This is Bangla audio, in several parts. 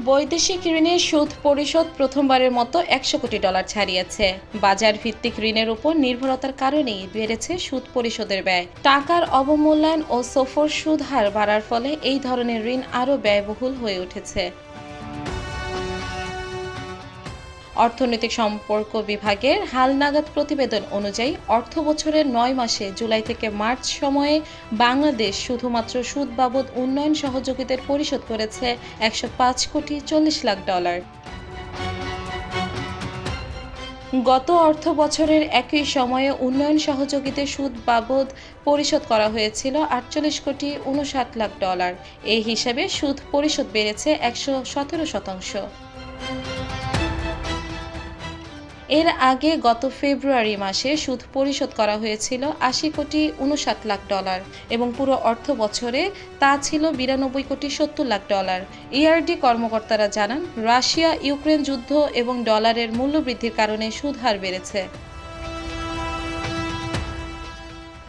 বৈদেশিক ঋণের সুদ পরিশোধ প্রথমবারের মতো $100 কোটি ছাড়িয়েছে। বাজার ভিত্তিক ঋণের উপর নির্ভরতার কারণেই বেড়েছে সুদ পরিশোধের ব্যয়। টাকার অবমূল্যায়ন ও সফর সুদ হার বাড়ার ফলে এই ধরনের ঋণ আরও ব্যয়বহুল হয়ে উঠেছে। অর্থনৈতিক সম্পর্ক বিভাগের হালনাগাদ প্রতিবেদন অনুযায়ী অর্থবছরের 9 মাসে জুলাই থেকে মার্চ সময়ে বাংলাদেশ শুধুমাত্র সুদ বাবদ উন্নয়ন সহযোগিতার পরিশোধ করেছে $105,40,00,000। গত অর্থ বছরের একই সময়ে উন্নয়ন সহযোগিতার সুদ বাবদ পরিশোধ করা হয়েছিল $48,59,00,000। এই হিসাবে সুদ পরিশোধ বেড়েছে 117%। এর আগে গত ফেব্রুয়ারি মাসে সুদ পরিশোধ করা হয়েছিল $80,59,00,000 এবং পুরো অর্থ বছরে তা ছিল $92,70,00,000। ইআরডি কর্মকর্তারা জানান, রাশিয়া ইউক্রেন যুদ্ধ এবং ডলারের মূল্যবৃদ্ধির কারণে সুদ হার বেড়েছে।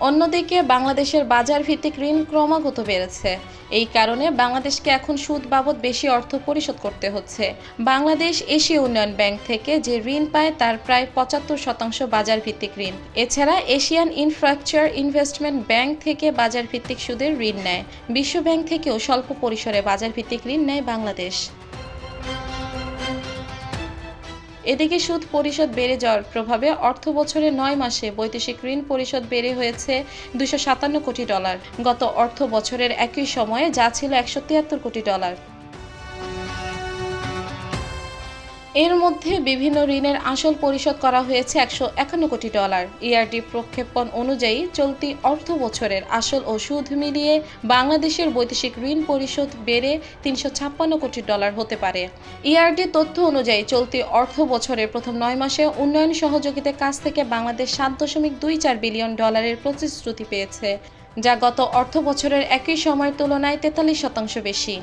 অন্যদিকে বাংলাদেশের বাজার ভিত্তিক ঋণ ক্রমাগত বেড়েছে। এই কারণে বাংলাদেশকে এখন সুদ বাবদ বেশি অর্থ পরিশোধ করতে হচ্ছে। বাংলাদেশ এশীয় উন্নয়ন ব্যাংক থেকে যে ঋণ পায় তার প্রায় 75% বাজার ভিত্তিক ঋণ। এছাড়া এশিয়ান ইনফ্রাস্ট্রাকচার ইনভেস্টমেন্ট ব্যাংক থেকে বাজার ভিত্তিক সুদের ঋণ নেয়। বিশ্ব ব্যাংক থেকেও স্বল্প পরিসরে বাজার ভিত্তিক ঋণ নেয় বাংলাদেশ। এদিকে সুদ পরিশোধ বেড়ে যাওয়ার প্রভাবে অর্থবছরের 9 মাসে বৈদেশিক ঋণ পরিশোধ বেড়ে হয়েছে $257 কোটি। গত অর্থ বছরের একই সময়ে যা ছিল $173 কোটি। এর মধ্যে বিভিন্ন ঋণের আসল পরিশোধ করা হয়েছে $151 কোটি। ইআরডি প্রক্ষেপণ অনুযায়ী চলতি অর্থ বছরের আসল ও সুদ মিলিয়ে বাংলাদেশের বৈদেশিক ঋণ পরিশোধ বেড়ে $356 কোটি হতে পারে। ইআরডি তথ্য অনুযায়ী চলতি অর্থ বছরের প্রথম 9 মাসে উন্নয়ন সহযোগিতার কাছ থেকে বাংলাদেশ $7.24 বিলিয়ন প্রতিশ্রুতি পেয়েছে, যা গত অর্থ বছরের একই সময়ের তুলনায় 43% বেশি।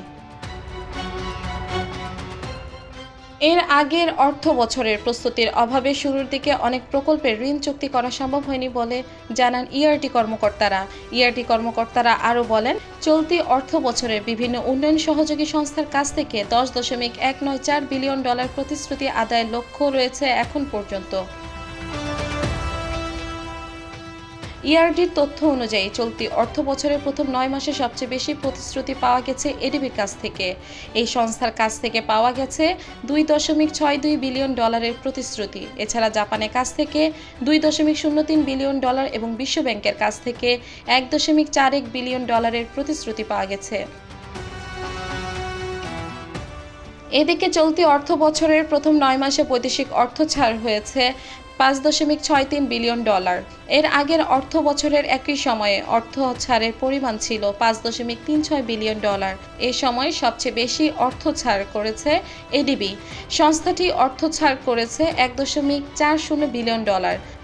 এর আগের অর্থ বছরের প্রস্তুতির অভাবে শুরুর দিকে অনেক প্রকল্পের ঋণ চুক্তি করা সম্ভব হয়নি বলে জানান ইআরডি কর্মকর্তারা। ইআরডি কর্মকর্তারা আরও বলেন, চলতি অর্থ বছরে বিভিন্ন উন্নয়ন সহযোগী সংস্থার কাছ থেকে $10.194 বিলিয়ন প্রতিশ্রুতি আদায়ের লক্ষ্য রয়েছে এখন পর্যন্ত। ইআরডির তথ্য অনুযায়ী চলতি অর্থ বছরের প্রথম 9 মাসে সবচেয়ে বেশি প্রতিশ্রুতি পাওয়া গেছে এডিবির কাছ থেকে। এই সংস্থার কাছ থেকে পাওয়া গেছে $2.62 বিলিয়ন প্রতিশ্রুতি। এছাড়া জাপানের কাছ থেকে $2.03 বিলিয়ন এবং বিশ্ব ব্যাংকের কাছ থেকে $1.41 বিলিয়ন প্রতিশ্রুতি পাওয়া গেছে। এদিকে চলতি অর্থ বছরের প্রথম 9 মাসে বৈদেশিক অর্থ ছাড় হয়েছে $5.63 বিলিয়ন। এর আগের অর্থ বছরের একই সময়ে অর্থ ছাড়ের পরিমাণ ছিল $5.36 বিলিয়ন। এ সময় সবচেয়ে বেশি অর্থ ছাড় করেছে এডিবি। সংস্থাটি অর্থ ছাড় করেছে $1.40 বিলিয়ন,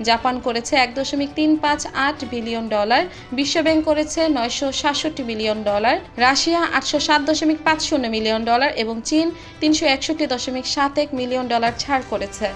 জাপান করেছে $1.358 বিলিয়ন, বিশ্বব্যাংক করেছে $967 মিলিয়ন, রাশিয়া $807.50 মিলিয়ন এবং চীন $361.71 মিলিয়ন ছাড় করেছে।